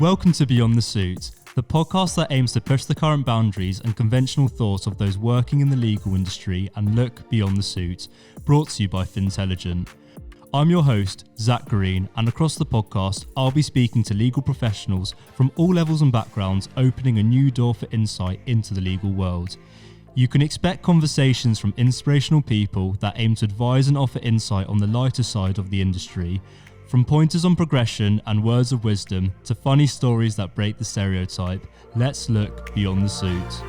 Welcome to Beyond the Suit, the podcast that aims to push the current boundaries and conventional thoughts of those working in the legal industry and look beyond the suit, brought to you by Fintelligent. I'm your host, Zac Green, and across the podcast, I'll be speaking to legal professionals from all levels and backgrounds, opening a new door for insight into the legal world. You can expect conversations from inspirational people that aim to advise and offer insight on the lighter side of the industry, from pointers on progression and words of wisdom to funny stories that break the stereotype. Let's look beyond the suit.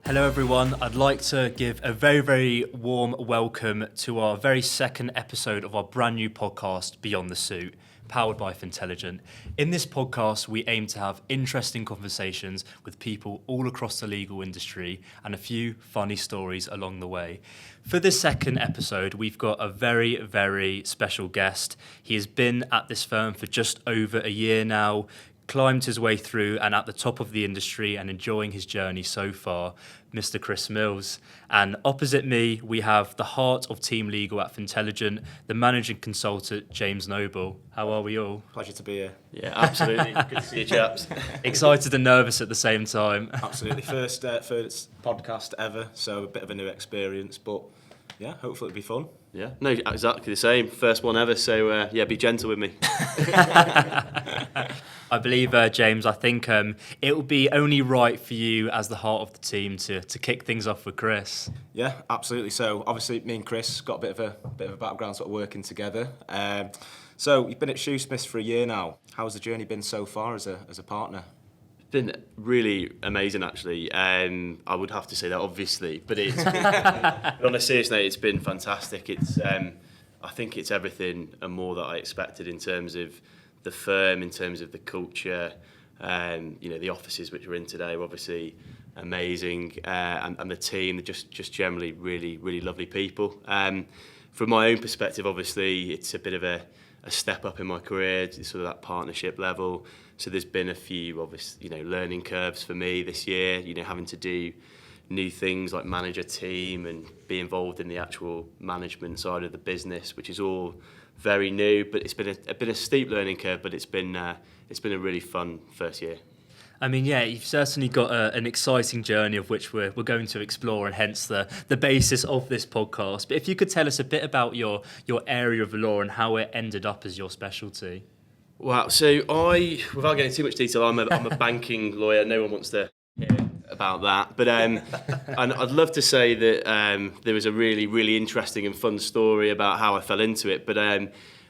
Hello everyone, I'd like to give a very, very warm welcome to our very second episode of our brand new podcast, Beyond the Suit, powered by Fintelligent. In this podcast, we aim to have interesting conversations with people all across the legal industry and a few funny stories along the way. For this second episode, we've got a very, very special guest. He has been at this firm for just over a year now, climbed his way through and at the top of the industry and enjoying his journey so far, Mr. Chris Mills. And opposite me, we have the heart of team legal at Fintelligent, the managing consultant, James Noble. How are we all? Pleasure to be here. Yeah, absolutely. Good to see you, chaps. Excited and nervous at the same time. Absolutely. First podcast ever, so a bit of a new experience, but yeah, hopefully it'll be fun. Yeah, no, exactly the same. First one ever, so yeah, be gentle with me. I believe, James, I think it will be only right for you as the heart of the team to kick things off with Chris. Yeah, absolutely. So obviously me and Chris got a bit of a background sort of working together. So you've been at Shoosmiths for a year now. How's the journey been so far as a partner? It's been really amazing, actually. I would have to say that, obviously, but it's but on a serious note, it's been fantastic. It's I think it's everything and more that I expected in terms of the firm, in terms of the culture. The offices which we're in today are obviously amazing, and the team, they're just generally really, really lovely people. From my own perspective, obviously, it's a bit of a step up in my career, sort of that partnership level. So there's been a few obvious, learning curves for me this year, having to do new things like manage a team and be involved in the actual management side of the business, which is all very new, but it's been a bit of a steep learning curve, but it's been a really fun first year. I mean, yeah, you've certainly got an exciting journey of which we're going to explore, and hence the basis of this podcast. But if you could tell us a bit about your area of law and how it ended up as your specialty. Wow, so without getting too much detail, I'm a banking lawyer. No one wants to hear about that. But and I'd love to say that there was a really, really interesting and fun story about how I fell into it. But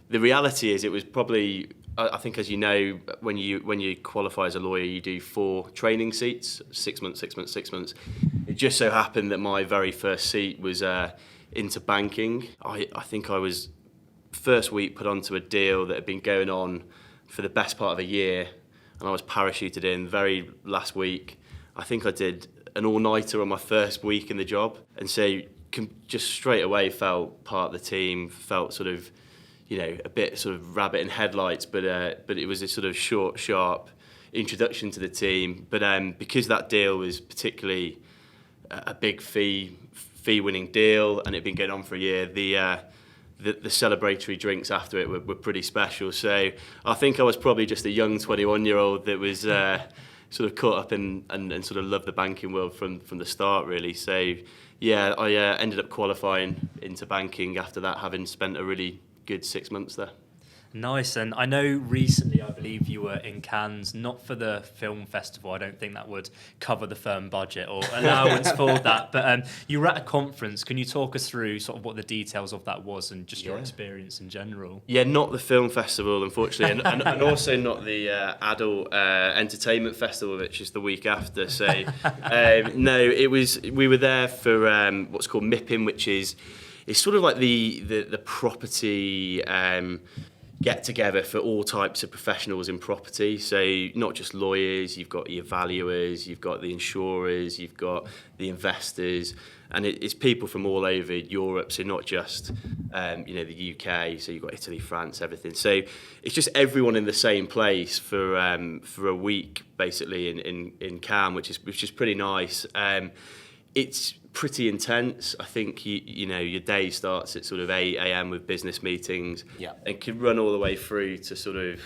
the reality is it was probably, I think, as you know, when you qualify as a lawyer, you do 4 training seats, 6 months, 6 months, 6 months. It just so happened that my very first seat was into banking. I think I was first week put onto a deal that had been going on for the best part of a year, and I was parachuted in very last week. I think I did an all-nighter on my first week in the job, and so just straight away felt part of the team, felt sort of, a bit sort of rabbit in headlights, but it was a sort of short, sharp introduction to the team. But because that deal was particularly a big fee-winning deal, and it'd been going on for a year, the celebratory drinks after it were pretty special. So I think I was probably just a young 21-year-old that was sort of caught up in and sort of loved the banking world from the start, really. So yeah, I ended up qualifying into banking after that, having spent a really good 6 months there. Nice. And I know recently, I believe you were in Cannes, not for the film festival. I don't think that would cover the firm budget or allowance for that. But you were at a conference. Can you talk us through sort of what the details of that was and just your experience in general? Yeah, not the film festival, unfortunately, and also not the adult entertainment festival, which is the week after. So no, we were there for what's called MIPIM, which is it's sort of like the property get together for all types of professionals in property. So not just lawyers, you've got your valuers, you've got the insurers, you've got the investors, and it's people from all over Europe. So not just the UK. So you've got Italy, France, everything. So it's just everyone in the same place for a week basically in Cannes, which is pretty nice. It's pretty intense. I think your day starts at sort of 8 a.m. with business meetings, and can run all the way through to sort of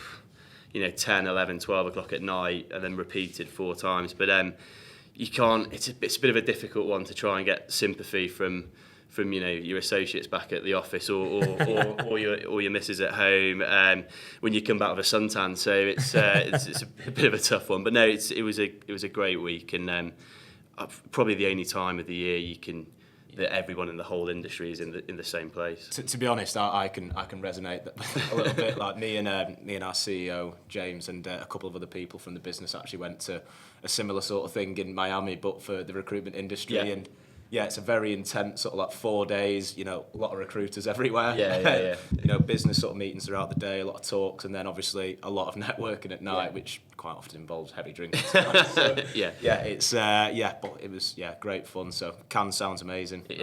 10, 11, 12 o'clock at night, and then repeated 4 times. But you can't. It's a bit of a difficult one to try and get sympathy from your associates back at the office or your missus at home when you come back with a suntan. So it's a bit of a tough one. But no, it was a great week, and probably the only time of the year that everyone in the whole industry is in the same place. To be honest, I can resonate a little bit. Like me and our CEO James and a couple of other people from the business actually went to a similar sort of thing in Miami, but for the recruitment industry. Yeah. And yeah, it's a very intense sort of like 4 days. A lot of recruiters everywhere. Yeah. Business sort of meetings throughout the day, a lot of talks, and then obviously a lot of networking at night, which quite often involves heavy drinking. So, but it was great fun. So Cannes sounds amazing. It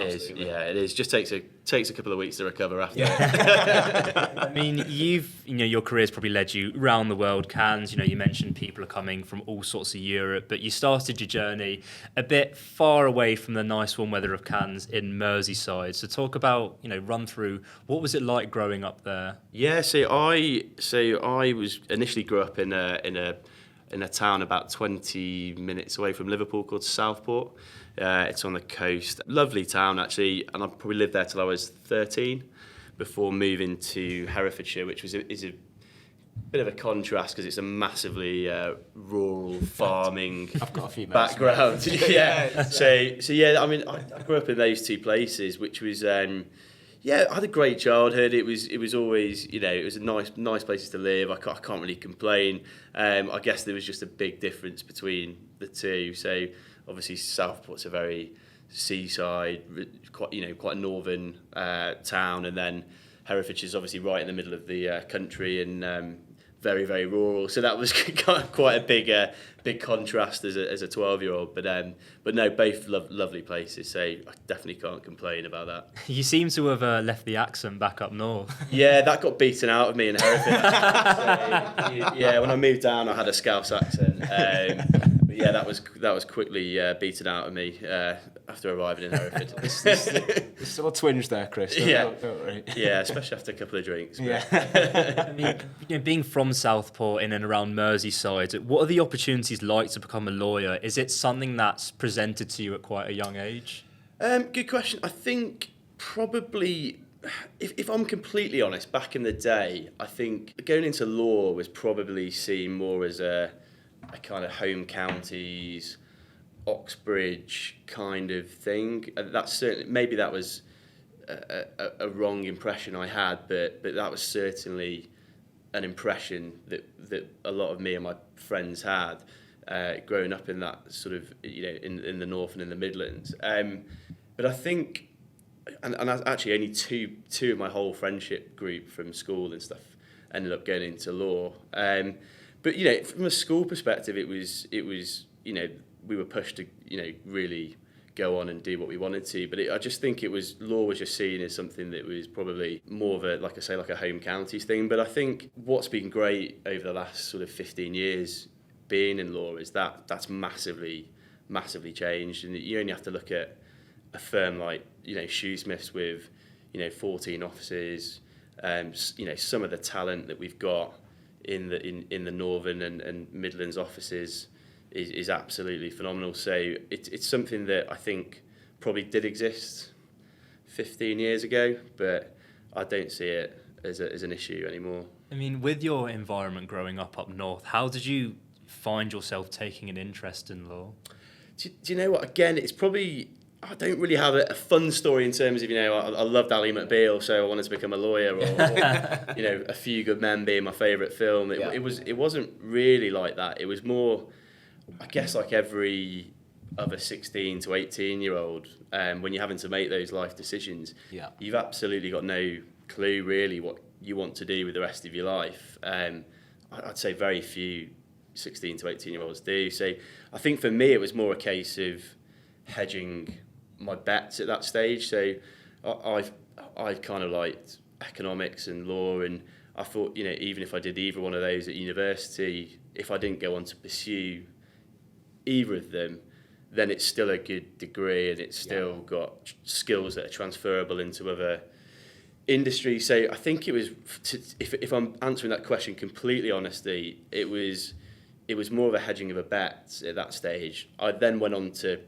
is. Just takes a couple of weeks to recover after. I mean, your career's probably led you around the world. Cannes, you mentioned people are coming from all sorts of Europe, but you started your journey a bit far away from the nice warm weather of Cannes in Merseyside. So talk about, run through, what was it like growing up there? Yeah, so I was initially grew up in a town about 20 minutes away from Liverpool called Southport. It's on the coast. Lovely town, actually, and I probably lived there till I was 13 before moving to Herefordshire, which is a bit of a contrast because it's a massively rural farming I've got a few background. Yeah. So I mean, I grew up in those two places, which was I had a great childhood. It was always, it was a nice places to live. I can't really complain. I guess there was just a big difference between the two. So obviously Southport's a very seaside, quite northern town, and then Herefordshire's obviously right in the middle of the country and very, very rural. So that was quite a big contrast as a 12-year-old. But no, both lovely places. So I definitely can't complain about that. You seem to have left the accent back up north. Yeah, that got beaten out of me in Hereford. So, when I moved down, I had a Scouse accent. But yeah, that was quickly beaten out of me after arriving in Hereford. There's still a twinge there, Chris. Don't worry. Yeah, especially after a couple of drinks. I mean, being from Southport in and around Merseyside, what are the opportunities like to become a lawyer? Is it something that's presented to you at quite a young age? Good question. I think probably, if I'm completely honest, back in the day, I think going into law was probably seen more as a kind of home counties, Oxbridge kind of thing. That's certainly, maybe that was a wrong impression I had, but that was certainly an impression that a lot of me and my friends had growing up in that sort of, in the North and in the Midlands. But I think, and actually only two of my whole friendship group from school and stuff ended up going into law. But from a school perspective, it was we were pushed to really go on and do what we wanted to. But I just think law was just seen as something that was probably more of a home counties thing. But I think what's been great over the last sort of 15 years being in law is that's massively changed. And you only have to look at a firm like Shoosmiths with 14 offices. Some of the talent that we've got in the Northern and Midlands offices is absolutely phenomenal. So it's something that I think probably did exist 15 years ago, but I don't see it as an issue anymore. I mean, with your environment growing up north, how did you find yourself taking an interest in law? Do you know what? Again, it's probably, I don't really have a fun story in terms of, I loved Ally McBeal, so I wanted to become a lawyer, or A Few Good Men being my favourite film. It wasn't really like that. It was more, I guess, like every other 16 to 18-year-old, when you're having to make those life decisions, you've absolutely got no clue really what you want to do with the rest of your life. I'd say very few 16 to 18-year-olds do. So I think for me it was more a case of hedging my bets at that stage. So I kind of liked economics and law, and I thought, even if I did either one of those at university, if I didn't go on to pursue either of them, then it's still a good degree and it's still got skills that are transferable into industry. So I think it was, if I'm answering that question completely honestly, it was more of a hedging of a bet at that stage. I then went on to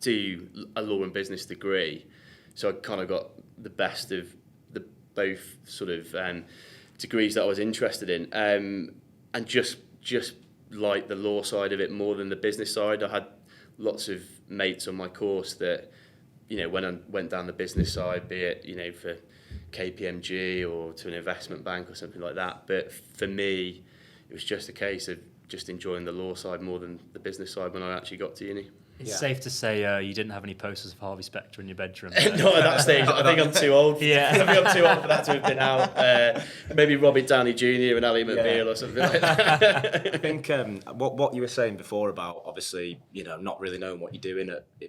do a law and business degree, so I kind of got the best of the both sort of degrees that I was interested in, and just like the law side of it more than the business side. I had lots of mates on my course that, you know, when I went down the business side, be it, you know, for KPMG or to an investment bank or something like that. But for me, it was just a case of just enjoying the law side more than the business side when I actually got to uni. It's safe to say you didn't have any posters of Harvey Specter in your bedroom. Not at that stage. I think I'm too old. Yeah. I think I'm too old for that to have been out. Maybe Robert Downey Jr. and Ali McBeal or something like that. I think what you were saying before about obviously, you know, not really knowing what you're doing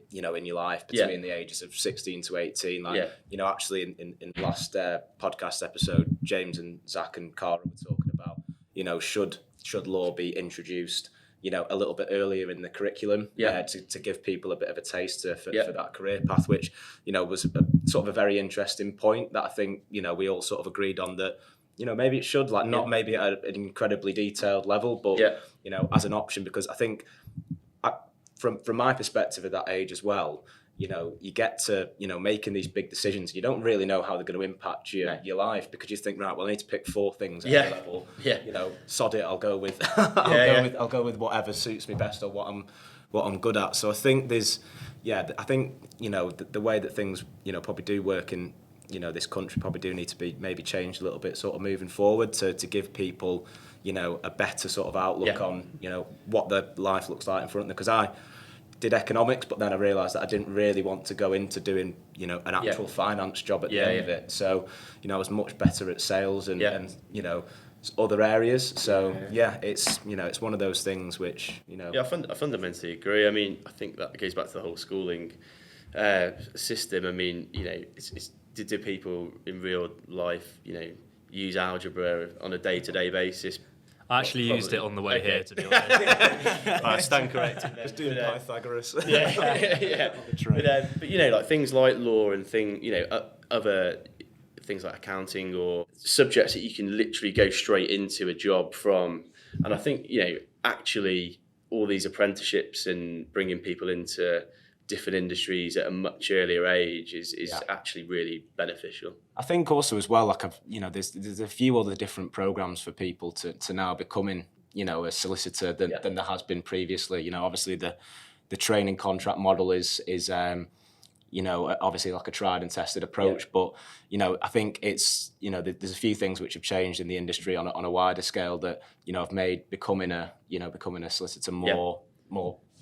you know, in your life between the ages of 16 to 18. Like, you know, actually in the last podcast episode, James and Zac and Cara were talking about, you know, should law be introduced, you know, a little bit earlier in the curriculum, to give people a bit of a taste for that career path, which, you know, was sort of a very interesting point that I think, you know, we all sort of agreed on that, you know, maybe it should, like, not maybe at an incredibly detailed level, but, you know, as an option, because I think from my perspective at that age as well, you know, you get to, you know, making these big decisions. You don't really know how they're going to impact your life, because you think, right, well, I need to pick 4 things at a level. Yeah. You know, sod it, I'll go with I'll go with whatever suits me best or what I'm good at. So I think I think, you know, the way that things, you know, probably do work in, you know, this country probably do need to be maybe changed a little bit sort of moving forward to give people, you know, a better sort of outlook on, you know, what their life looks like in front of them. Because I did economics, but then I realised that I didn't really want to go into doing, you know, an actual finance job at the end of it. So, you know, I was much better at sales and you know, other areas. So it's, you know, it's one of those things which, you know. Yeah, I fundamentally agree. I mean, I think that goes back to the whole schooling system. I mean, you know, do people in real life, you know, use algebra on a day-to-day basis? I actually used it on the way here, to be honest. I stand corrected. Just doing Pythagoras. But you know, like things like law and other things like accounting or subjects that you can literally go straight into a job from. And I think, you know, actually all these apprenticeships and bringing people into different industries at a much earlier age is actually really beneficial. I think also as well, like you know, there's a few other different programs for people to now becoming, you know, a solicitor than there has been previously. You know, obviously the training contract model is you know, obviously like a tried and tested approach, but you know, I think it's, you know, there's a few things which have changed in the industry on a wider scale that, you know, have made becoming a solicitor more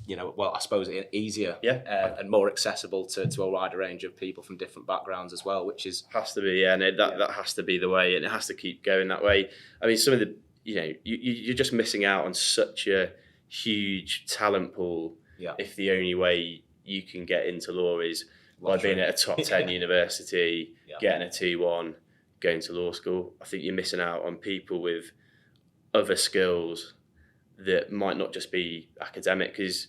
you know, well, I suppose easier and more accessible to a wider range of people from different backgrounds as well, which is... Has to be, that has to be the way, and it has to keep going that way. I mean, some of the, you know, you're just missing out on such a huge talent pool if the only way you can get into law is by being at a top 10 university, getting a 2-1, going to law school. I think you're missing out on people with other skills that might not just be academic, because,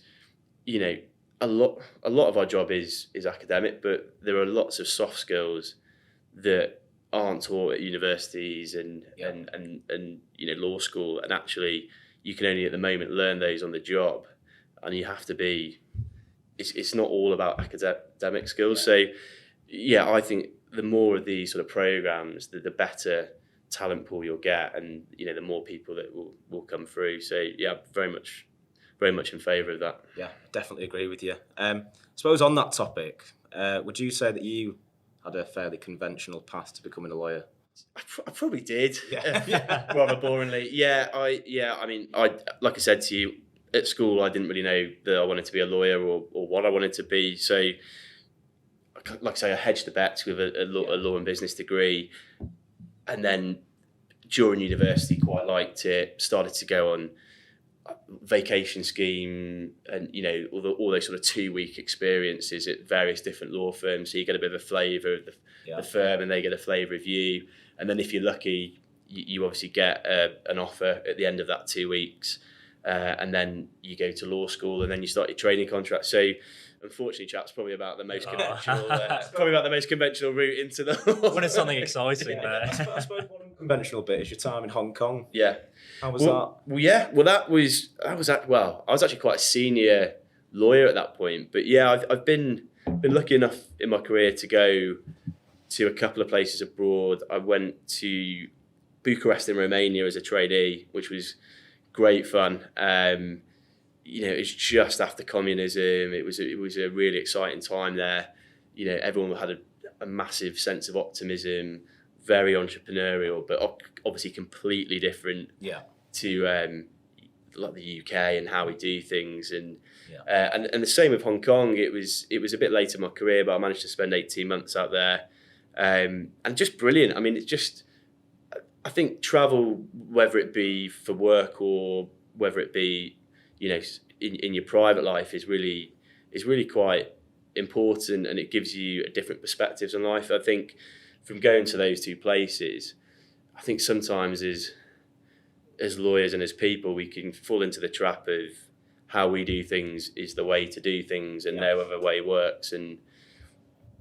you know, a lot of our job is academic, but there are lots of soft skills that aren't taught at universities and you know, law school, and actually you can only at the moment learn those on the job, and you have to be, it's not all about academic skills. So I think the more of these sort of programs, the better talent pool you'll get, and you know, the more people that will come through. So very much in favour of that. Yeah, definitely agree with you. I suppose on that topic, would you say that you had a fairly conventional path to becoming a lawyer? I probably did. Rather boringly. I mean, like I said to you, at school I didn't really know that I wanted to be a lawyer or what I wanted to be. So, like I say, I hedged the bets with a law and business degree. And then during university, quite liked it, started to go on vacation scheme and, you know, all those sort of 2-week experiences at various different law firms. So you get a bit of a flavour of the firm, and they get a flavour of you. And then if you're lucky, you obviously get an offer at the end of that 2 weeks. And then you go to law school, and then you start your training contract. So unfortunately, chap's probably about the most conventional route into the. What is something exciting there? I suppose one conventional bit is your time in Hong Kong. Yeah. How was that? Well, yeah. Well, I was actually quite a senior lawyer at that point. But yeah, I've been lucky enough in my career to go to a couple of places abroad. I went to Bucharest in Romania as a trainee, which was great fun. It was just after communism. It was a really exciting time there. Everyone had a massive sense of optimism, very entrepreneurial, but obviously completely different to like the UK and how we do things. And the same with Hong Kong. It was a bit late in my career, but I managed to spend 18 months out there, and just brilliant. I mean, I think travel, whether it be for work or whether it be, in your private life, is really quite important, and it gives you a different perspectives on life. I think from going to those two places, I think sometimes as lawyers and as people, we can fall into the trap of how we do things is the way to do things, and no other way works. And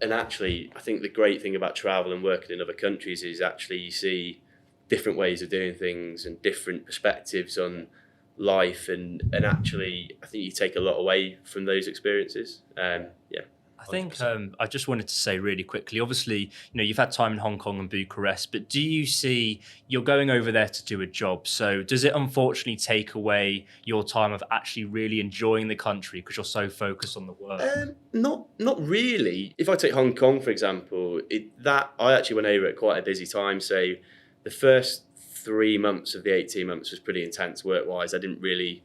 actually, I think the great thing about travel and working in other countries is actually you see different ways of doing things and different perspectives on life, and actually I think you take a lot away from those experiences. I think I just wanted to say really quickly, obviously, you've had time in Hong Kong and Bucharest, but do you see you're going over there to do a job? So does it unfortunately take away your time of actually really enjoying the country because you're so focused on the work? Not really. If I take Hong Kong, for example, I actually went over at quite a busy time. So the first 3 months of the 18 months was pretty intense work-wise. I didn't really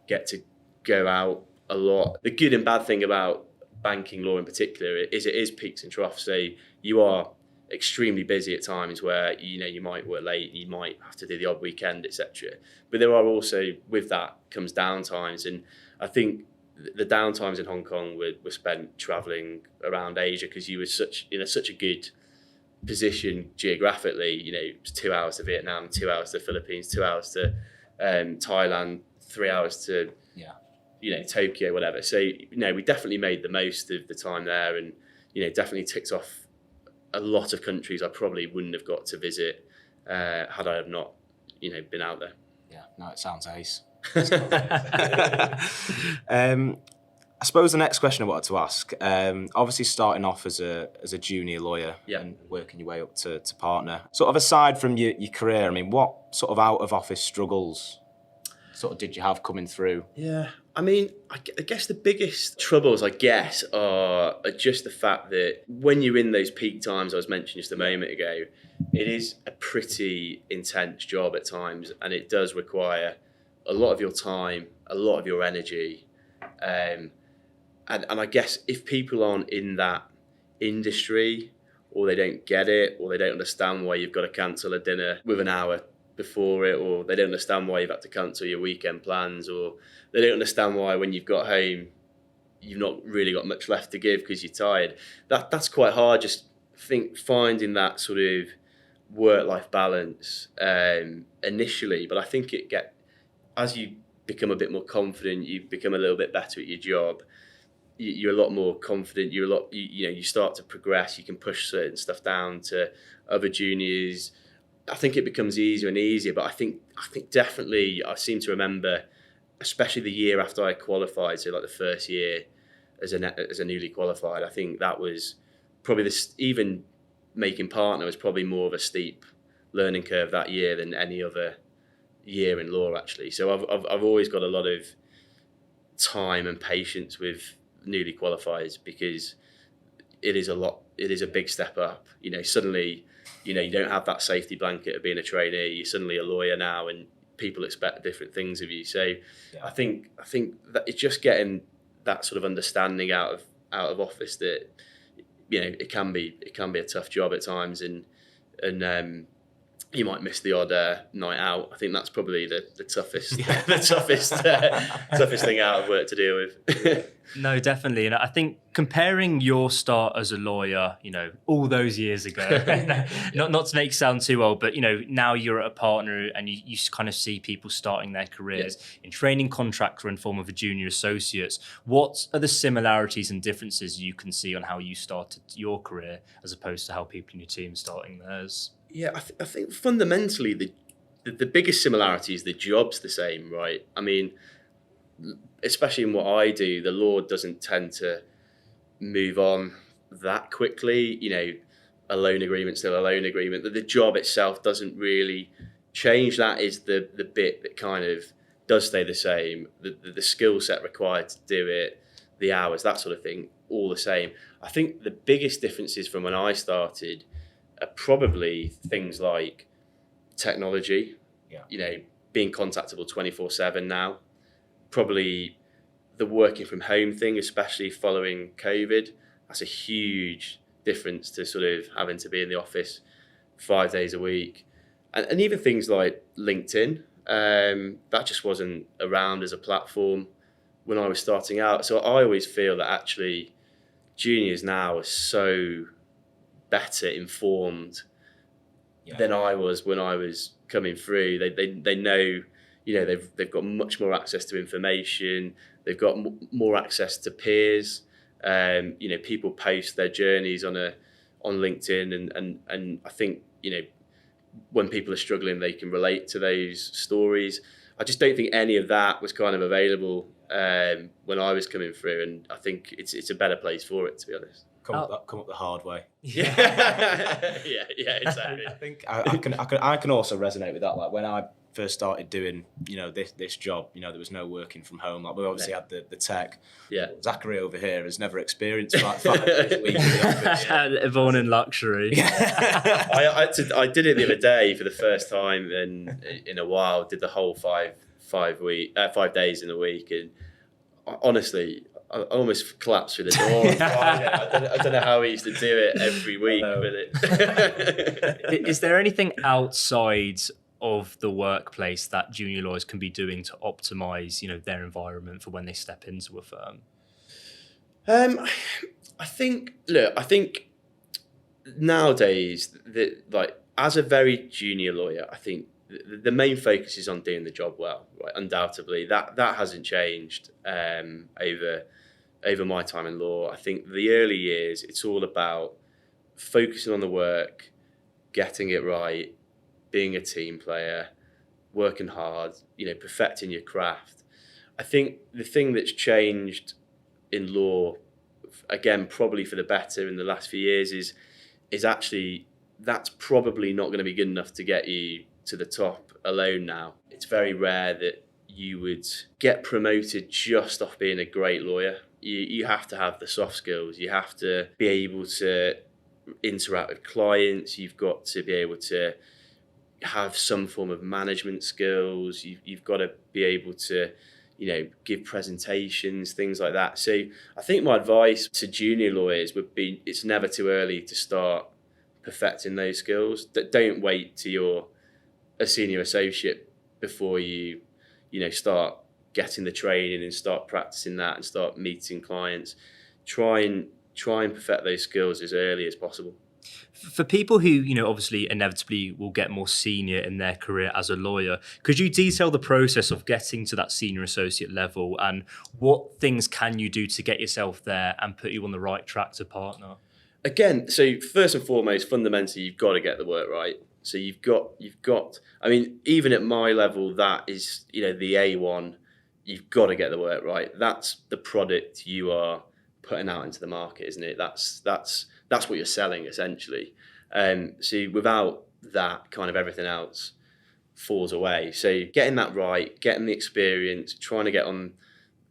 get to go out a lot. The good and bad thing about banking law in particular is it is peaks and troughs. So you are extremely busy at times where you might work late, you might have to do the odd weekend, etc. But there are also, with that comes downtimes, and I think the downtimes in Hong Kong were spent travelling around Asia, because you were such a good position geographically. It was 2 hours to Vietnam, 2 hours to the Philippines, 2 hours to Thailand, 3 hours to Tokyo, whatever. So we definitely made the most of the time there, and definitely ticked off a lot of countries I probably wouldn't have got to visit had I have not been out there. Yeah, no, it sounds ace. I suppose the next question I wanted to ask, obviously starting off as a junior lawyer and working your way up to partner, sort of aside from your career, I mean, what sort of out of office struggles sort of did you have coming through? Yeah, I mean, I guess the biggest troubles, are just the fact that when you're in those peak times I was mentioning just a moment ago, it is a pretty intense job at times, and it does require a lot of your time, a lot of your energy. And I guess if people aren't in that industry, or they don't get it, or they don't understand why you've got to cancel a dinner with an hour before it, or they don't understand why you've had to cancel your weekend plans, or they don't understand why when you've got home you've not really got much left to give because you're tired. That's quite hard. Just finding that sort of work-life balance initially, but I think as you become a bit more confident, you become a little bit better at your job. You're a lot more confident. You start to progress. You can push certain stuff down to other juniors. I think it becomes easier and easier, but I think definitely I seem to remember, especially the year after I qualified, so like the first year as a newly qualified, I think that was probably even making partner was probably more of a steep learning curve that year than any other year in law, actually. So I've always got a lot of time and patience with newly qualified, because it is a big step up. Suddenly you don't have that safety blanket of being a trainee. You're suddenly a lawyer now, and people expect different things of you. So I think that it's just getting that sort of understanding out of office that it can be a tough job at times, and You might miss the odd night out. I think that's probably the toughest, toughest thing out of work to deal with. No, definitely. And I think comparing your start as a lawyer, all those years ago, not to make it sound too old, but, now you're a partner and you kind of see people starting their careers in training contractor and form of a junior associates. What are the similarities and differences you can see on how you started your career as opposed to how people in your team are starting theirs? Yeah, I think fundamentally the biggest similarity is the job's the same, right? I mean, especially in what I do, the law doesn't tend to move on that quickly. A loan agreement's still a loan agreement. The job itself doesn't really change. That is the bit that kind of does stay the same. The skill set required to do it, the hours, that sort of thing, all the same. I think the biggest differences from when I started are probably things like technology, being contactable 24/7 now, probably the working from home thing, especially following COVID. That's a huge difference to sort of having to be in the office 5 days a week. And even things like LinkedIn, that just wasn't around as a platform when I was starting out. So I always feel that actually juniors now are so better informed than I was when I was coming through. They know, they've got much more access to information. They've got more access to peers. People post their journeys on LinkedIn, and I think when people are struggling, they can relate to those stories. I just don't think any of that was kind of available when I was coming through, and I think it's a better place for it, to be honest. Come up the hard way. Yeah, exactly. I think I can also resonate with that. Like when I first started doing, this job, there was no working from home. Like we obviously had the tech. Yeah. Zachary over here has never experienced like 5 days a week in the office. Born in luxury. I did it the other day for the first time in a while. Did the whole 5 days in a week, and honestly, I almost collapsed through the door. I don't know how he used to do it every week. Is there anything outside of the workplace that junior lawyers can be doing to optimise, their environment for when they step into a firm? I think nowadays, as a very junior lawyer, I think the main focus is on doing the job well. Right, undoubtedly, that hasn't changed over my time in law. I think the early years, it's all about focusing on the work, getting it right, being a team player, working hard, perfecting your craft. I think the thing that's changed in law, again, probably for the better in the last few years, is actually that's probably not going to be good enough to get you to the top alone now. It's very rare that you would get promoted just off being a great lawyer. You have to have the soft skills. You have to be able to interact with clients. You've got to be able to have some form of management skills. You've got to be able to, give presentations, things like that. So I think my advice to junior lawyers would be, it's never too early to start perfecting those skills. Don't wait till you're a senior associate before you start getting the training and start practicing that and start meeting clients. Try and perfect those skills as early as possible. For people who, obviously inevitably will get more senior in their career as a lawyer, could you detail the process of getting to that senior associate level and what things can you do to get yourself there and put you on the right track to partner? Again, so first and foremost, fundamentally, you've got to get the work right. So you've got, I mean, even at my level, that is, the A1, you've got to get the work right. That's the product you are putting out into the market, isn't it? That's what you're selling, essentially. So without that, kind of everything else falls away. So getting that right, getting the experience, trying to get on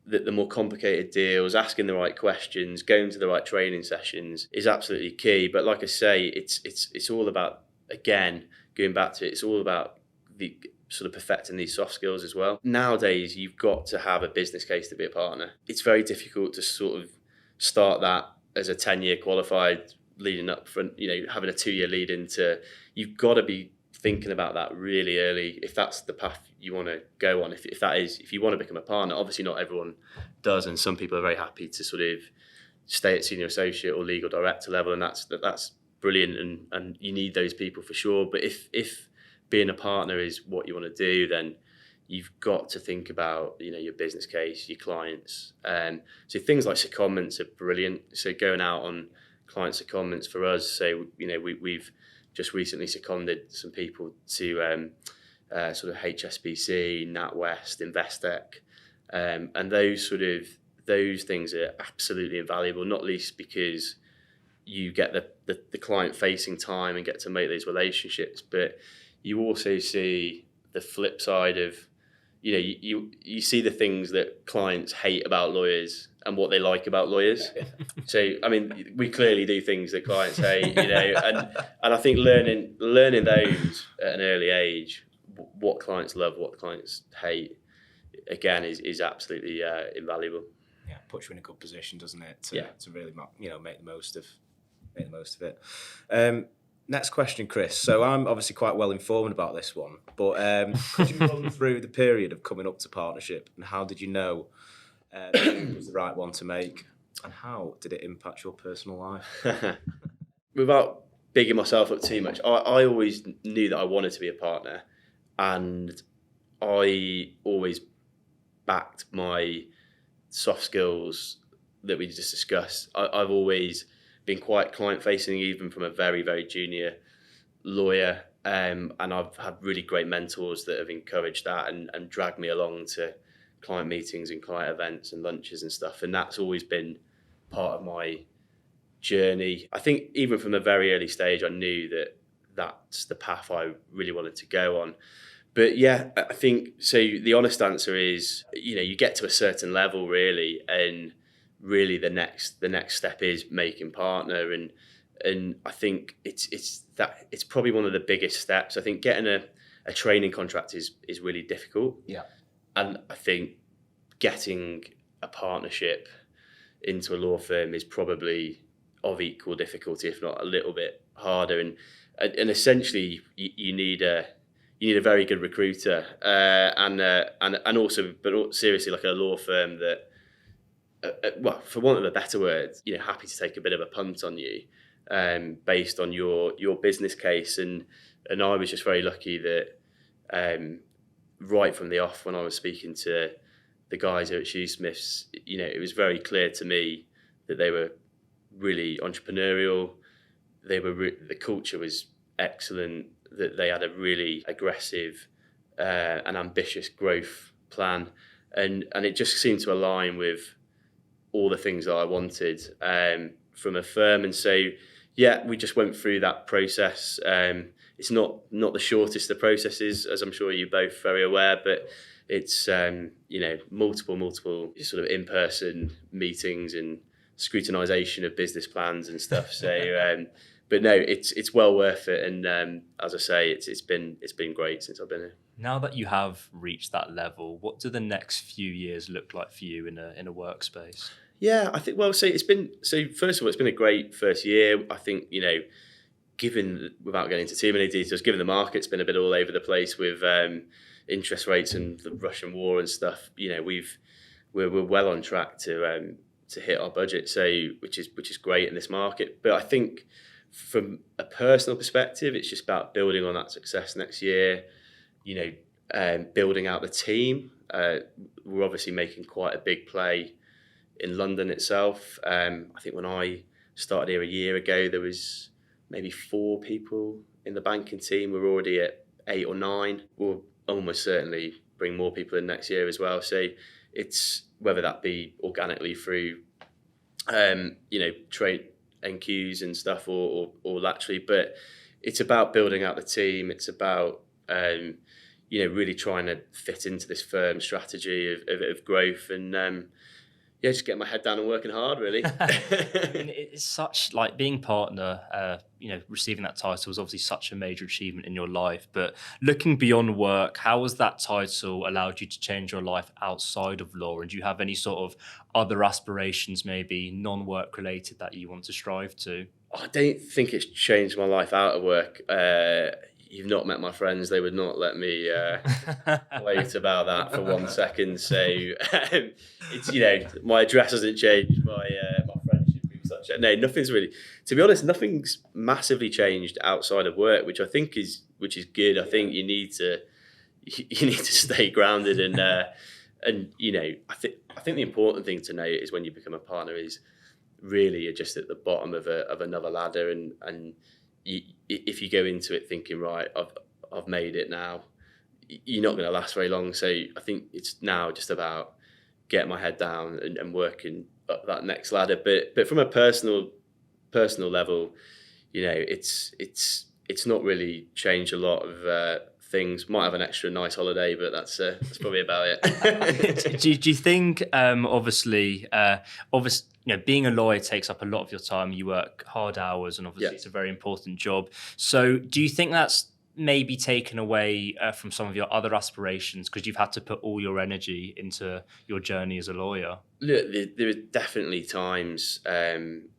the more complicated deals, asking the right questions, going to the right training sessions is absolutely key. But like I say, it's all about, again, going back to it, it's all about the sort of perfecting these soft skills as well. Nowadays, you've got to have a business case to be a partner. It's very difficult to sort of start that as a 10-year qualified leading up from, having a 2-year lead into, you've got to be thinking about that really early, if that's the path you want to go on. If you want to become a partner, obviously not everyone does, and some people are very happy to sort of stay at senior associate or legal director level, and that's brilliant, and you need those people for sure. But if being a partner is what you want to do, then you've got to think about, your business case, your clients. So things like secondments are brilliant. So going out on client secondments for us, so we've just recently seconded some people to sort of HSBC, NatWest, Investec, and those things are absolutely invaluable. Not least because you get the client facing time and get to make those relationships, but you also see the flip side of, you see the things that clients hate about lawyers and what they like about lawyers. So, I mean, we clearly do things that clients hate, and I think learning those at an early age, what clients love, what clients hate, again, is absolutely invaluable. Yeah, puts you in a good position, doesn't it? To really, make the most of it. Next question, Chris. So I'm obviously quite well informed about this one, but could you run through the period of coming up to partnership, and how did you know it was the right one to make, and how did it impact your personal life? Without bigging myself up too much, I always knew that I wanted to be a partner, and I always backed my soft skills that we just discussed. I've always been quite client-facing, even from a very, very junior lawyer, and I've had really great mentors that have encouraged that and dragged me along to client meetings and client events and lunches and stuff, and that's always been part of my journey. I think even from a very early stage, I knew that that's the path I really wanted to go on. But yeah, I think, so the honest answer is, you get to a certain level really, and really the next step is making partner, and I think it's probably one of the biggest steps. I think getting a training contract is really difficult. Yeah. And I think getting a partnership into a law firm is probably of equal difficulty, if not a little bit harder. And essentially you need a very good recruiter, and also, but seriously, like a law firm that, well, for want of a better word, happy to take a bit of a punt on you, based on your business case. And I was just very lucky that, right from the off, when I was speaking to the guys here at Shoosmiths, it was very clear to me that they were really entrepreneurial. The culture was excellent, that they had a really aggressive and ambitious growth plan, and it just seemed to align with all the things that I wanted from a firm. And so, yeah, we just went through that process. It's not the shortest of processes, as I'm sure you're both very aware, but it's multiple sort of in-person meetings and scrutinisation of business plans and stuff. So, but no, it's well worth it. And as I say, it's been great since I've been here. Now that you have reached that level, what do the next few years look like for you in a workspace? Yeah, I think, first of all, it's been a great first year. I think, given, without getting into too many details, given the market's been a bit all over the place with interest rates and the Russian war and stuff, we're well on track to hit our budget, so which is great in this market. But I think from a personal perspective, it's just about building on that success next year, building out the team. We're obviously making quite a big play in London itself. I think when I started here a year ago, there was maybe 4 people in the banking team. We're already at 8 or 9. We'll almost certainly bring more people in next year as well. So it's, whether that be organically through, trade NQs and stuff, or laterally, but it's about building out the team. It's about, really trying to fit into this firm strategy of growth, and just getting my head down and working hard, really. It's such, like, being partner, receiving that title was obviously such a major achievement in your life. But looking beyond work, how has that title allowed you to change your life outside of law? And do you have any sort of other aspirations, maybe non-work related, that you want to strive to? I don't think it's changed my life out of work. you've not met my friends. They would not let me wait about that for 1 second. So it's, my address hasn't changed. My friendship group's not changed. No, nothing's really. To be honest, nothing's massively changed outside of work, which I think is good. I think you need to stay grounded and I think the important thing to note is when you become a partner is really you're just at the bottom of another ladder, and if you go into it thinking, right, I've made it now, you're not going to last very long. So I think it's now just about getting my head down and working up that next ladder. But from a personal level, it's not really changed a lot of things. Might have an extra nice holiday, but that's probably about it. do you think obviously being a lawyer takes up a lot of your time, you work hard hours, and obviously it's a very important job, so do you think that's maybe taken away from some of your other aspirations because you've had to put all your energy into your journey as a lawyer? Look, there are definitely times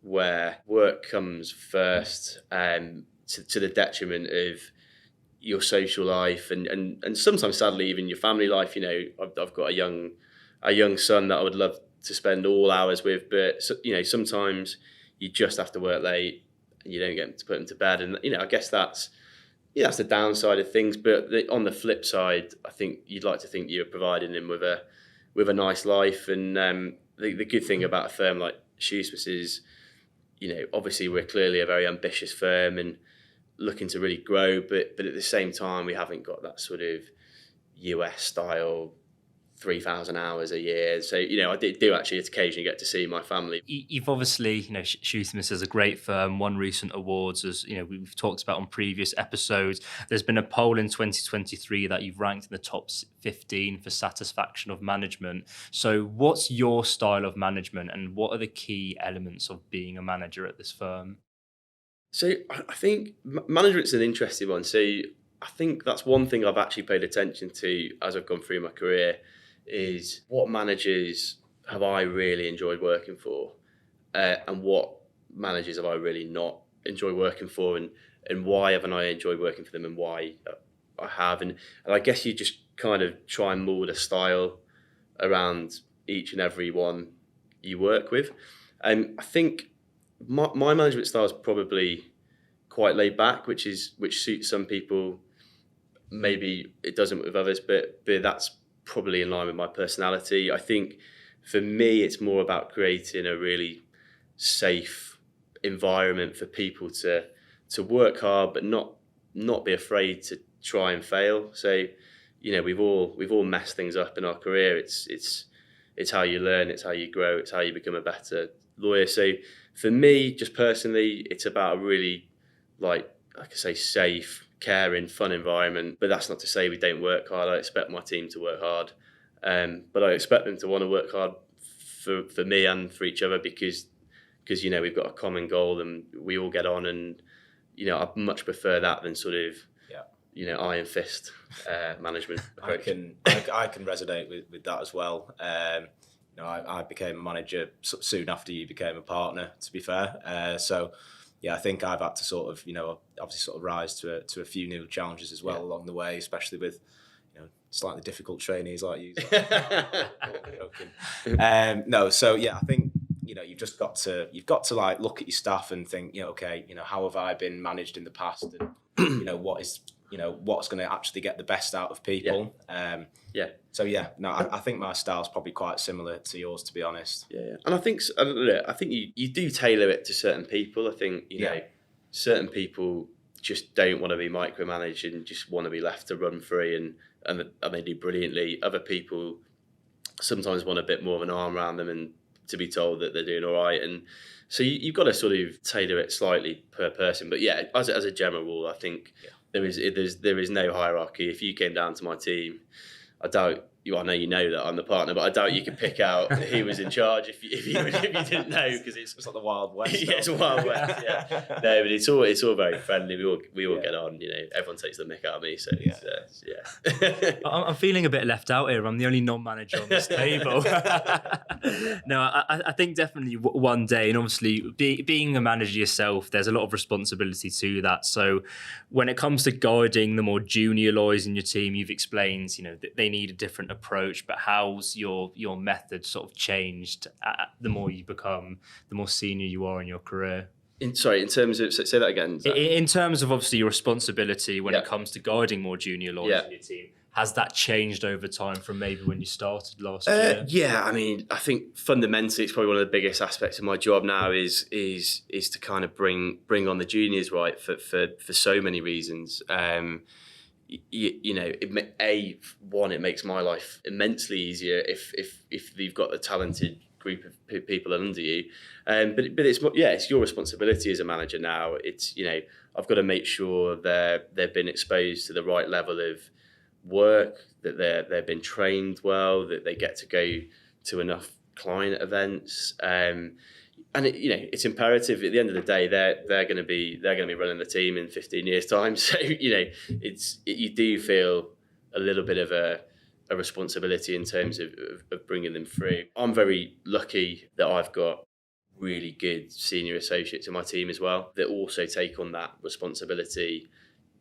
where work comes first to the detriment of your social life and sometimes sadly even your family life. I've got a young son that I would love to spend all hours with, but sometimes you just have to work late and you don't get to put him to bed, and I guess that's the downside of things. But on the flip side, I think you'd like to think you're providing him with a nice life, and the good thing about a firm like Shoosmiths is obviously we're clearly a very ambitious firm and looking to really grow, but at the same time we haven't got that sort of US style 3,000 hours a year. So I do actually occasionally get to see my family. You've obviously Shoosmiths is a great firm, won recent awards, as we've talked about on previous episodes. There's been a poll in 2023 that you've ranked in the top 15 for satisfaction of management. So what's your style of management, and what are the key elements of being a manager at this firm? So I think management's an interesting one. So I think that's one thing I've actually paid attention to as I've gone through my career is what managers have I really enjoyed working for, and what managers have I really not enjoyed working for, and why haven't I enjoyed working for them, and why I have. And I guess you just kind of try and mould a style around each and every one you work with. And I think my management style is probably quite laid back, which suits some people. Maybe it doesn't with others, but that's probably in line with my personality. I think for me, it's more about creating a really safe environment for people to work hard, but not be afraid to try and fail. So, we've all messed things up in our career. It's how you learn, it's how you grow, it's how you become a better lawyer. So for me, just personally, it's about a really, like I say, safe, caring, fun environment. But that's not to say we don't work hard. I expect my team to work hard, but I expect them to want to work hard for me and for each other because we've got a common goal and we all get on. And I much prefer that than sort of iron fist management approach. I can resonate with that as well. I became a manager soon after you became a partner, to be fair. So I think I've had to sort of, obviously sort of rise to a few new challenges as well along the way, especially with, slightly difficult trainees like you. I think, you've just got to like look at your staff and think, okay, how have I been managed in the past, and what's going to actually get the best out of people. I think my style's probably quite similar to yours, to be honest. And I think you do tailor it to certain people. I think certain people just don't want to be micromanaged and just want to be left to run free, and they do brilliantly. Other people sometimes want a bit more of an arm around them and to be told that they're doing all right. And so you've got to sort of tailor it slightly per person. But as a general rule, I think there is no hierarchy. If you came down to my team, I doubt I know you know that I'm the partner, but I doubt you could pick out who was in charge if you didn't know, because it's like the Wild West. Yeah, it's Wild West. Yeah, no, but it's all very friendly. We all get on. Everyone takes the mick out of me, so yeah. I'm feeling a bit left out here. I'm the only non-manager on this table. No, I think definitely one day, and obviously being a manager yourself, there's a lot of responsibility to that. So when it comes to guiding the more junior lawyers in your team, you've explained, that they need a different approach, but how's your method sort of changed the more you become, the more senior you are in your career? In terms of, say that again. In terms of obviously your responsibility when it comes to guiding more junior lawyers in your team, has that changed over time from maybe when you started last year? Yeah, I mean, I think fundamentally it's probably one of the biggest aspects of my job now is to kind of bring on the juniors, right, for so many reasons. It makes my life immensely easier if you've got a talented group of people under you, but it's your responsibility as a manager now. It's I've got to make sure they've been exposed to the right level of work, that they've been trained well, that they get to go to enough client events, and it's imperative. At the end of the day, they're going to be running the team in 15 years' time. So you do feel a little bit of a responsibility in terms of bringing them through. I'm very lucky that I've got really good senior associates in my team as well that also take on that responsibility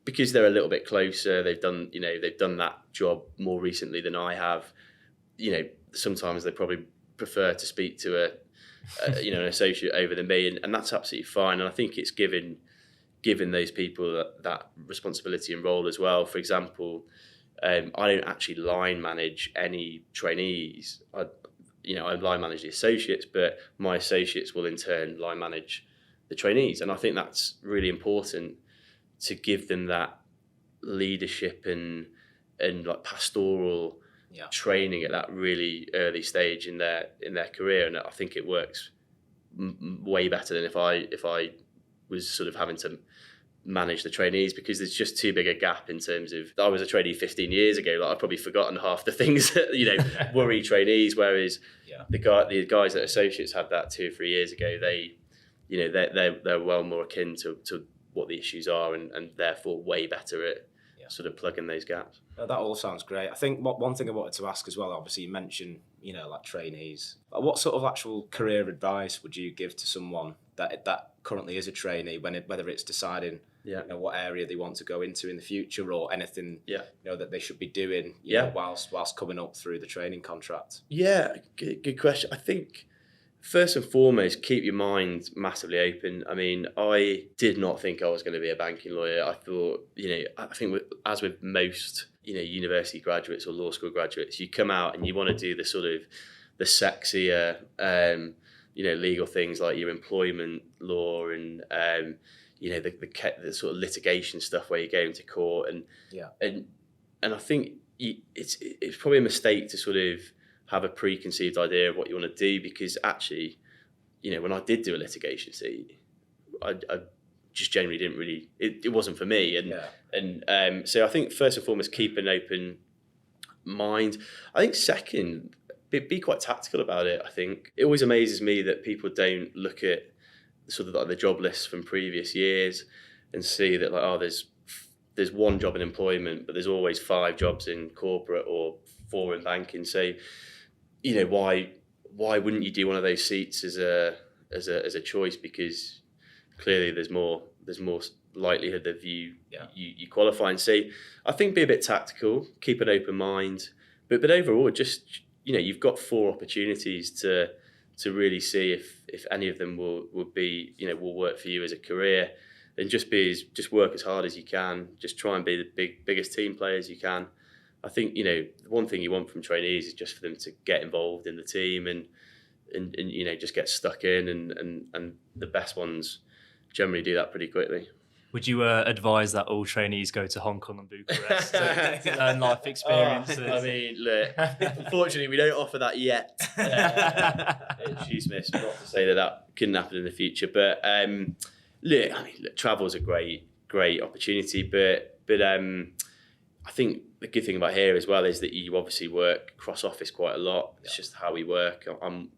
because they're a little bit closer. They've done that job more recently than I have. Sometimes they probably prefer to speak to an associate over than me, and that's absolutely fine. And I think it's given those people that responsibility and role as well. For example, I don't actually line manage any trainees. I line manage the associates, but my associates will in turn line manage the trainees. And I think that's really important to give them that leadership and like pastoral training at that really early stage in their career. And I think it works way better than if I was sort of having to manage the trainees, because there's just too big a gap in terms of, I was a trainee 15 years ago, like I've probably forgotten half the things that worry trainees, whereas the guys that associates had that 2 or 3 years ago, they're well more akin to what the issues are, and therefore way better at sort of plugging those gaps. That all sounds great. I think one thing I wanted to ask as well, obviously you mentioned like trainees, what sort of actual career advice would you give to someone that currently is a trainee, whether it's deciding what area they want to go into in the future, or anything that they should be doing whilst coming up through the training contract? Good question. I think first and foremost, keep your mind massively open. I mean, I did not think I was going to be a banking lawyer. I thought, I think as with most university graduates or law school graduates, you come out and you want to do the sort of the sexier legal things like your employment law and the sort of litigation stuff where you're going to court, and I think it's probably a mistake to sort of have a preconceived idea of what you want to do, because actually, when I did do a litigation seat, I just generally didn't really, it wasn't for me, so I think first and foremost, keep an open mind. I think second, be quite tactical about it. I think it always amazes me that people don't look at sort of like the job lists from previous years and see that there's one job in employment, but there's always 5 jobs in corporate or 4 in banking. So, why wouldn't you do one of those seats as a choice? Because clearly there's more likelihood of you qualifying. So I think be a bit tactical, keep an open mind, but overall just you've got 4 opportunities to really see if any of them will work for you as a career, and just work as hard as you can. Just try and be the biggest team player as you can. I think one thing you want from trainees is just for them to get involved in the team and just get stuck in, and the best ones generally do that pretty quickly. Would you advise that all trainees go to Hong Kong and Bucharest to learn life experiences? I mean, look, unfortunately, we don't offer that yet at Shoosmiths. Not to say that couldn't happen in the future, but look, travel is a great opportunity, but I think the good thing about here as well is that you obviously work cross office quite a lot. It's just how we work. I'm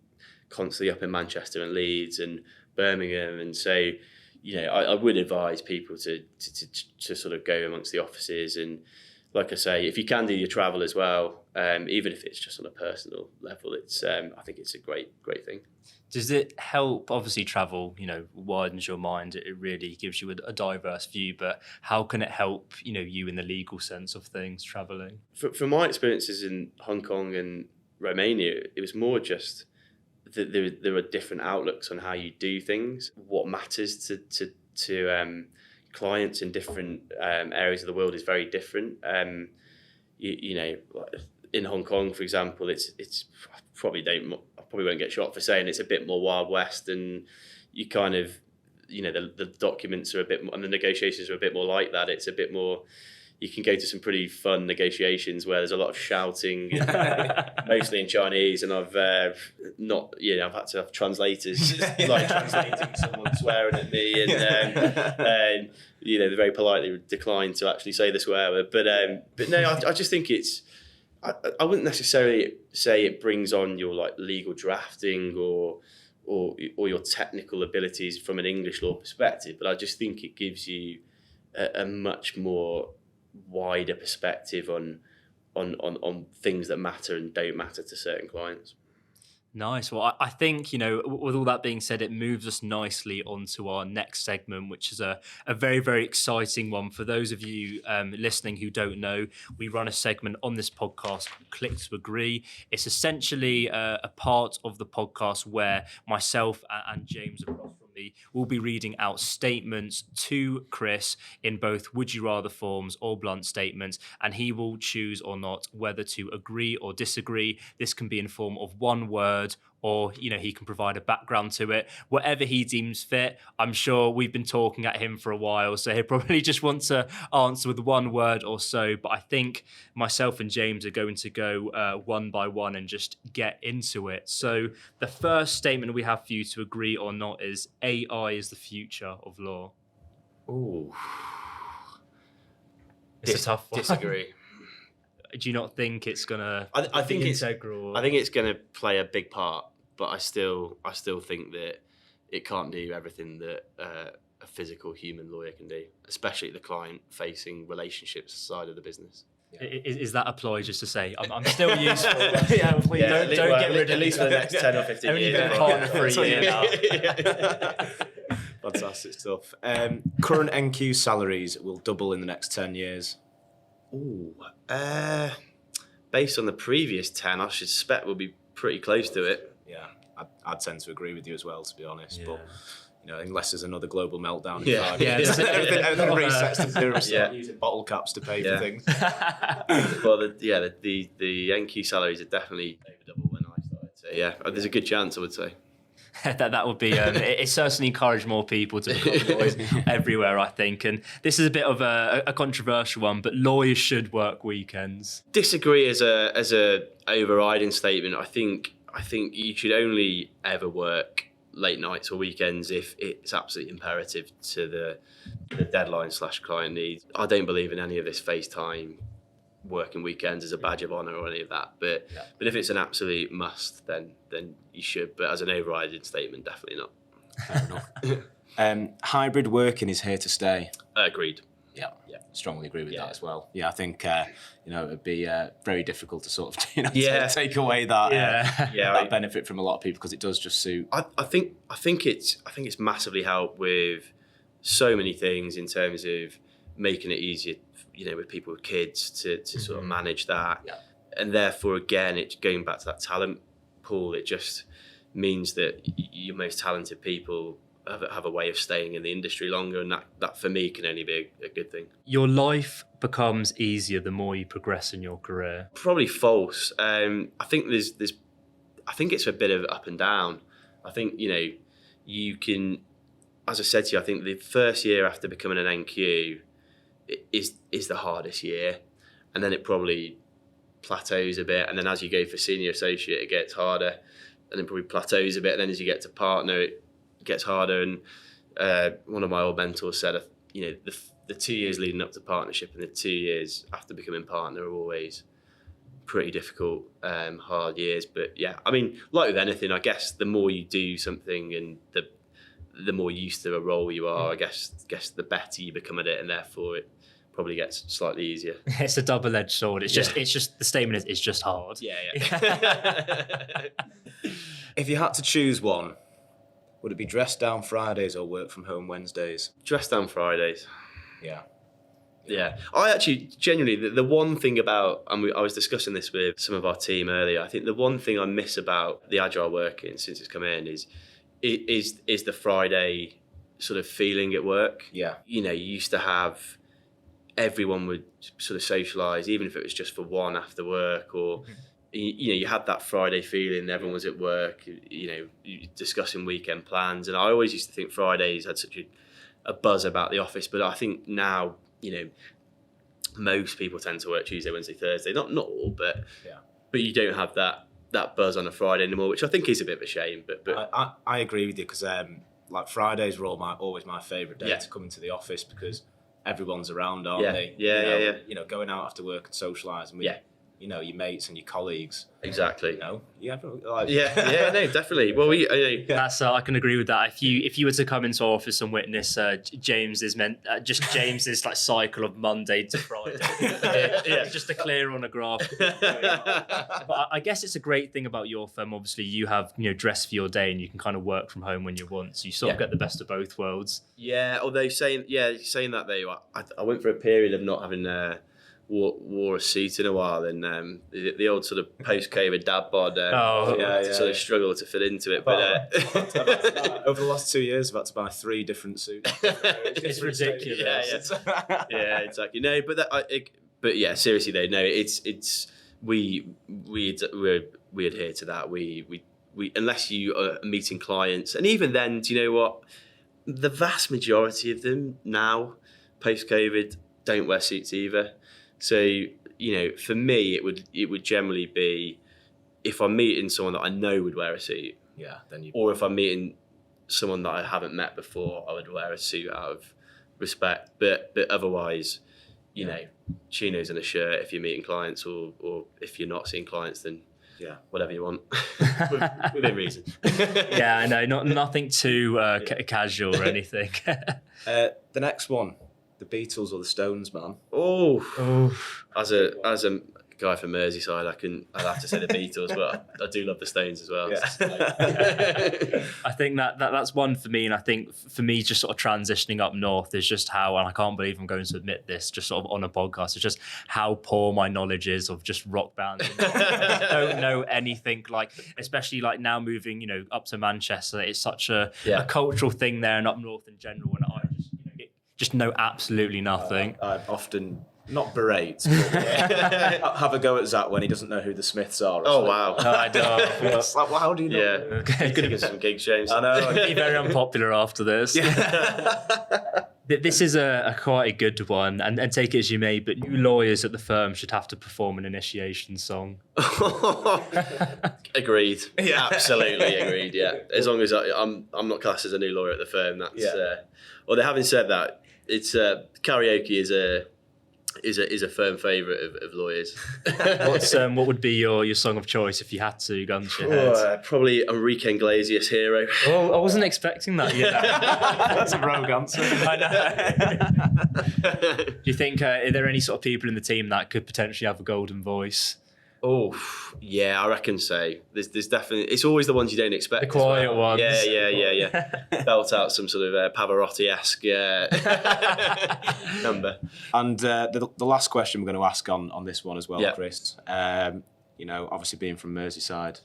constantly up in Manchester and Leeds and Birmingham, and so I would advise people to sort of go amongst the offices, and like I say, if you can do your travel as well, even if it's just on a personal level, it's I think it's a great thing. Does it help? Obviously, travel, widens your mind. It really gives you a diverse view. But how can it help, you in the legal sense of things, traveling? From my experiences in Hong Kong and Romania, it was more just that there are different outlooks on how you do things. What matters to clients in different areas of the world is very different. In Hong Kong, for example, it's I probably won't get shot for saying it's a bit more Wild West, and you kind of, the documents are a bit more, and the negotiations are a bit more like that. It's a bit more, you can go to some pretty fun negotiations where there's a lot of shouting, mostly in Chinese, and I've had to have translators, like translating someone swearing at me, and they very politely declined to actually say the swear word. But no, I just think it's, I wouldn't necessarily say it brings on your like legal drafting or your technical abilities from an English law perspective, but I just think it gives you a much more wider perspective on things that matter and don't matter to certain clients. Nice. Well, I think, with all that being said, it moves us nicely onto our next segment, which is a very, very exciting one. For those of you listening who don't know, we run a segment on this podcast called Click to Agree. It's essentially a part of the podcast where myself and James across from me will be reading out statements to Chris in both would you rather forms or blunt statements, and he will choose or not whether to agree or disagree. This can be in form of one word, or he can provide a background to it, whatever he deems fit. I'm sure we've been talking at him for a while, so he'll probably just want to answer with one word or so, but I think myself and James are going to go one by one and just get into it. So the first statement we have for you to agree or not is AI is the future of law. Ooh. It's a tough one. Disagree. Do you not think it's gonna? I think be it's integral. I think it's going to play a big part, but I still think that it can't do everything that a physical human lawyer can do, especially the client-facing relationships side of the business. Yeah. Is that a ploy just to say I'm still useful? Yeah, please don't get rid of at least for the next 10 or 15 only years. been a partner for a year now. Fantastic stuff. Current NQ salaries will double in the next 10 years. Ooh, based on the previous 10, I should suspect we'll be pretty close to it. Yeah, I'd tend to agree with you as well, to be honest. Yeah. But unless there's another global meltdown in Yeah. 5 years, everything resets to zero. Yeah. Using bottle caps to pay for things. Well, the NQ salaries are definitely over double when I started. So yeah, there's a good chance, I would say. that would be it certainly encourage more people to become lawyers everywhere, I think. And this is a bit of a controversial one, but lawyers should work weekends. Disagree as a overriding statement. I think you should only ever work late nights or weekends if it's absolutely imperative to the deadline / client needs. I don't believe in any of this FaceTime working weekends as a badge of honour or any of that, but if it's an absolute must, then you should. But as an overriding statement, definitely not. Fair enough. Hybrid working is here to stay. Agreed. Yeah, strongly agree with that as well. Yeah, I think it'd be very difficult to sort of take away that that benefit from a lot of people, because it does just suit. I think it's massively helped with so many things in terms of making it easier, with people with kids to sort of manage that. Yeah. And therefore, again, it's going back to that talent pool. It just means that your most talented people have a way of staying in the industry longer, and that for me can only be a good thing. Your life becomes easier the more you progress in your career. Probably false. I think I think it's a bit of up and down. I think you can, as I said to you, I think the first year after becoming an NQ is the hardest year, and then it probably plateaus a bit, and then as you go for senior associate it gets harder, and then probably plateaus a bit, and then as you get to partner it gets harder. And one of my old mentors said the the 2 years leading up to partnership and the 2 years after becoming partner are always pretty difficult, hard years. But yeah, I mean, like with anything, I guess the more you do something and the more used to a role you are, I guess the better you become at it, and therefore it probably gets slightly easier. It's a double-edged sword. It's just the statement is it's just hard. Yeah. If you had to choose one, would it be dress down Fridays or work from home Wednesdays? Dress down Fridays. Yeah. Yeah, I actually genuinely the one thing about, and I was discussing this with some of our team earlier. I think the one thing I miss about the agile working since it's come in is the Friday sort of feeling at work. Yeah, you used to have everyone would sort of socialise, even if it was just for one after work, or you had that Friday feeling. Everyone was at work, discussing weekend plans, and I always used to think Fridays had such a buzz about the office, but I think now. Most people tend to work Tuesday, Wednesday, Thursday. Not all, but you don't have that buzz on a Friday anymore, which I think is a bit of a shame. But I agree with you, because like Fridays were always my favourite day to come into the office, because everyone's around, aren't they? Yeah. Going out after work and socialising with your mates and your colleagues. Exactly. No, definitely. Well, that's I can agree with that. If you were to come into our office and witness James's like cycle of Monday to Friday, just a clear on a graph. But I guess it's a great thing about your firm. Obviously, you have dress for your day, and you can kind of work from home when you want. So you sort of get the best of both worlds. Yeah. Although saying that though, I went for a period of not having. Wore a suit in a while, and the old sort of post-COVID dad bod sort of struggle to fit into it. But over the last 2 years, I've had to buy 3 different suits. It's ridiculous. Yeah, exactly. No, but yeah, seriously though, no, it's we adhere to that. We unless you are meeting clients, and even then, do you know what? The vast majority of them now, post-COVID, don't wear suits either. So, for me, it would generally be if I'm meeting someone that I know would wear a suit. Yeah, then or if I'm meeting someone that I haven't met before, I would wear a suit out of respect. But otherwise, chinos and a shirt if you're meeting clients, or if you're not seeing clients, then whatever you want, within reason. Yeah, I know, nothing too casual or anything. The next one. The Beatles or the Stones, man? Oh. As a guy from Merseyside, I'd have to say the Beatles, but I do love the Stones as well. Yeah. I think that's one for me, and I think for me, just sort of transitioning up north is just how, and I can't believe I'm going to admit this, just sort of on a podcast, it's just how poor my knowledge is of just rock bands. I don't know anything, like, especially like now moving, up to Manchester. It's such a cultural thing there, and up north in general, and I just know absolutely nothing. I often not berate, but have a go at Zac when he doesn't know who the Smiths are. Oh wow! No, I don't. It's like, well, how do you know? Yeah, okay. Good to get some gigs, James. I know. I'd be very unpopular after this. This is a quite a good one, and take it as you may, but new lawyers at the firm should have to perform an initiation song. Agreed. Yeah. Absolutely agreed. Yeah, as long as I'm not classed as a new lawyer at the firm. That's although having said that, it's karaoke is a firm favourite of lawyers. What would be your song of choice if you had to gun to your head? Probably Enrique Iglesias' Hero. Oh, I wasn't expecting that. That's a rogue answer. I know. Do you think are there any sort of people in the team that could potentially have a golden voice? Oh, yeah, I reckon so. There's definitely, it's always the ones you don't expect. The quiet ones. Yeah. Belt out some sort of Pavarotti-esque number. And the last question we're going to ask on this one as well, Chris. Obviously being from Merseyside,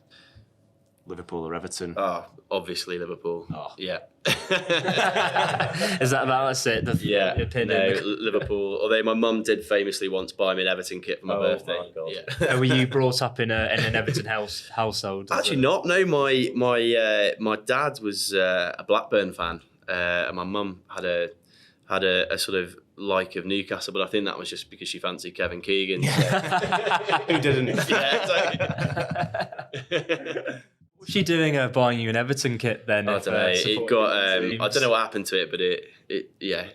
Liverpool or Everton? Oh, obviously Liverpool. Oh. Yeah. Is that's it? The opinion? No, Liverpool. Although my mum did famously once buy me an Everton kit for my birthday. My God. Yeah. Were you brought up in an Everton household? Actually, not. No, my dad was a Blackburn fan, and my mum had a sort of like of Newcastle, but I think that was just because she fancied Kevin Keegan. So. Who didn't? Yeah, exactly. she doing buying you an Everton kit then? I don't know. It got. I don't know what happened to it, but it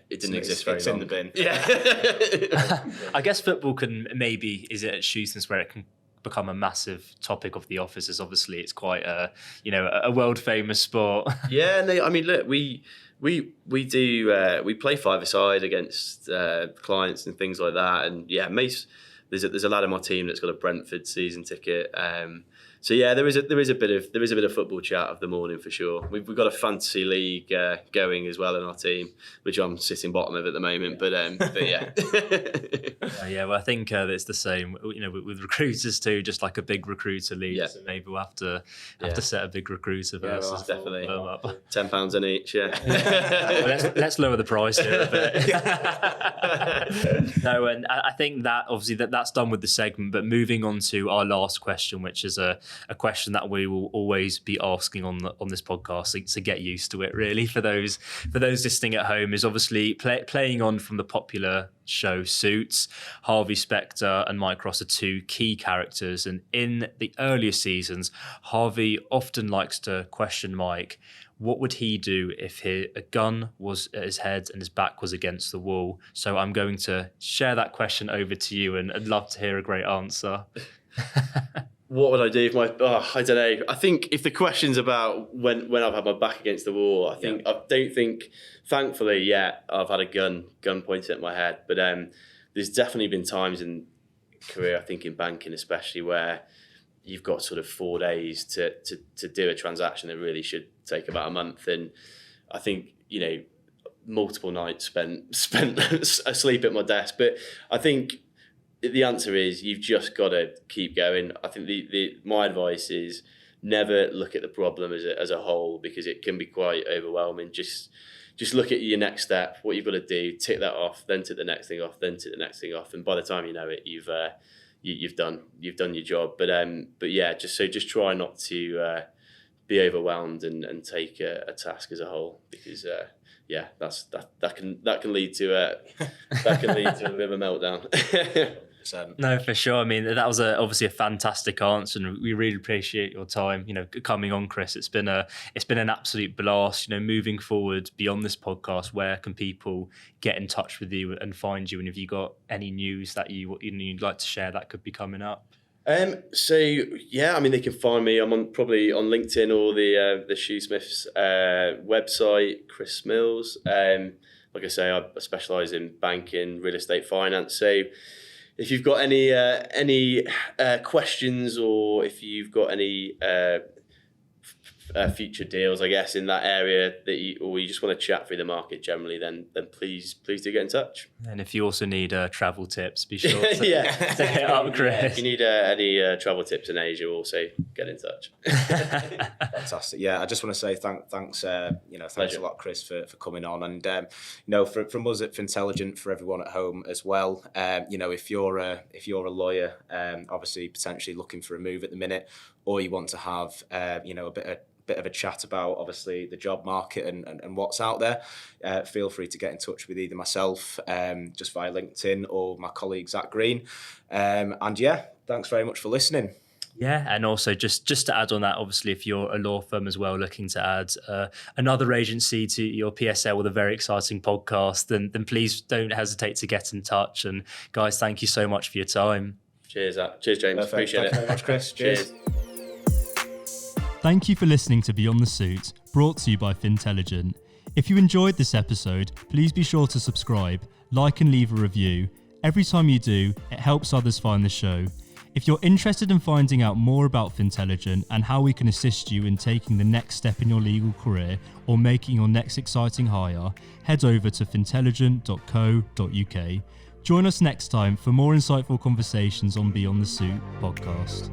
didn't exist very long. In the bin. Yeah. I guess football can maybe, is it at Shoosmiths where it can become a massive topic of the office, as obviously it's quite a world famous sport. Yeah, no, I mean, look, we do we play five-a-side against clients and things like that, and yeah, there's a lad on my team that's got a Brentford season ticket. So yeah, there is a bit of football chat of the morning for sure. We've got a fantasy league going as well in our team, which I'm sitting bottom of at the moment. But yeah. Yeah, well, I think it's the same. With recruiters too, just like a big recruiter league. Yeah. So maybe we'll have to set a big recruiter versus definitely up. £10 in each. Yeah. Well, let's lower the price here a bit. No, and I think that obviously that's done with the segment. But moving on to our last question, which is a question that we will always be asking on this podcast, so get used to it really. For those listening at home, is obviously playing on from the popular show Suits. Harvey Specter and Mike Ross are two key characters, and in the earlier seasons, Harvey often likes to question Mike. What would he do if a gun was at his head and his back was against the wall? So I'm going to share that question over to you, and I'd love to hear a great answer. What would I do if I don't know. I think if the question's about when I've had my back against the wall, I don't think, thankfully, yet I've had a gun pointed at my head. But there's definitely been times in career, I think in banking especially, where you've got sort of 4 days to do a transaction that really should take about a month. And I think, multiple nights spent asleep at my desk. But I think the answer is you've just got to keep going. I think my advice is never look at the problem as a whole, because it can be quite overwhelming. Just look at your next step, what you've got to do, tick that off, then tick the next thing off, then tick the next thing off, and by the time you know it, you've done your job. But yeah, just try not to be overwhelmed and take a task as a whole, because that can lead to a bit of a meltdown. No, for sure. I mean, that was obviously a fantastic answer, and we really appreciate your time, coming on, Chris. It's been an absolute blast. Moving forward beyond this podcast, where can people get in touch with you and find you? And have you got any news that you'd like to share that could be coming up? So yeah, I mean, they can find me. I'm probably on LinkedIn or the Shoosmiths website, Chris Mills. Like I say, I specialise in banking, real estate finance. So if you've got any questions, or if you've got any future deals, I guess, in that area that you just want to chat through the market generally, then please do get in touch. And if you also need travel tips, be sure to hit up Chris. Yeah, if you need any travel tips in Asia, also get in touch. Fantastic. Yeah, I just want to say thanks thanks a lot, Chris, for coming on, and from us at Fintelligent, for everyone at home as well. If you're a lawyer, obviously potentially looking for a move at the minute, or you want to have a bit of a chat about obviously the job market and what's out there, feel free to get in touch with either myself just via LinkedIn or my colleague Zac Green. Thanks very much for listening. Yeah, and also just to add on that, obviously, if you're a law firm as well looking to add another agency to your PSL with a very exciting podcast, then please don't hesitate to get in touch. And guys, thank you so much for your time. Cheers, James. Perfect. Appreciate it. Thanks very much, Chris. Cheers. Thank you for listening to Beyond the Suit, brought to you by Fintelligent. If you enjoyed this episode, please be sure to subscribe, like and leave a review. Every time you do, it helps others find the show. If you're interested in finding out more about Fintelligent and how we can assist you in taking the next step in your legal career or making your next exciting hire, head over to fintelligent.co.uk. Join us next time for more insightful conversations on Beyond the Suit podcast.